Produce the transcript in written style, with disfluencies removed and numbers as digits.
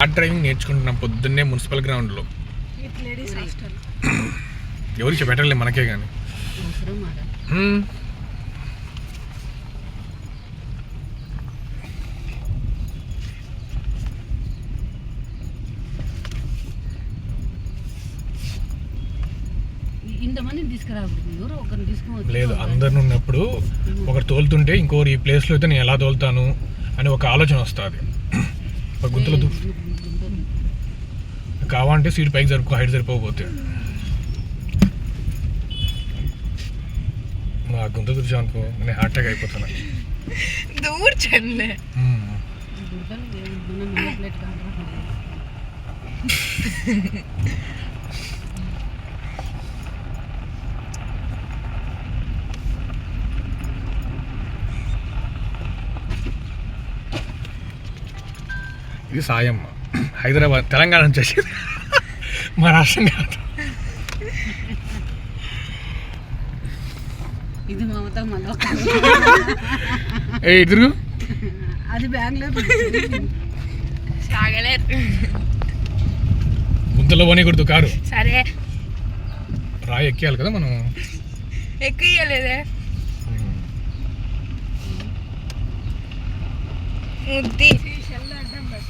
Car driving నేర్చుకుంటున్నాం పొద్దున్నే municipal గ్రౌండ్లో. ఎవరికి పెట్టలే మనకే కానీ. లేదు, అందరు ఉన్నప్పుడు ఒకరు తోలుతుంటే ఇంకోరు ఈ ప్లేస్లో అయితే నేను ఎలా తోలుతాను అని ఒక ఆలోచన వస్తుంది. ఒక గుంతలు కావాలంటే సీట్ పైకి హైట్ సరిపోతే ఆ గుంత చూసా అనుకో నేను హార్ట్ అటాక్ అయిపోతాను. ఇది సాయమ్మ, హైదరాబాద్ తెలంగాణ నుంచి వచ్చేది, మా రాష్ట్రం కాదు. ఇది మమతా తిరుగు, అది బెంగళూరు. గుంతలో పోనీకూడదు కారు. సరే రాయి ఎక్కియాలి కదా మనం. ఎక్కియలేదే ముద్ది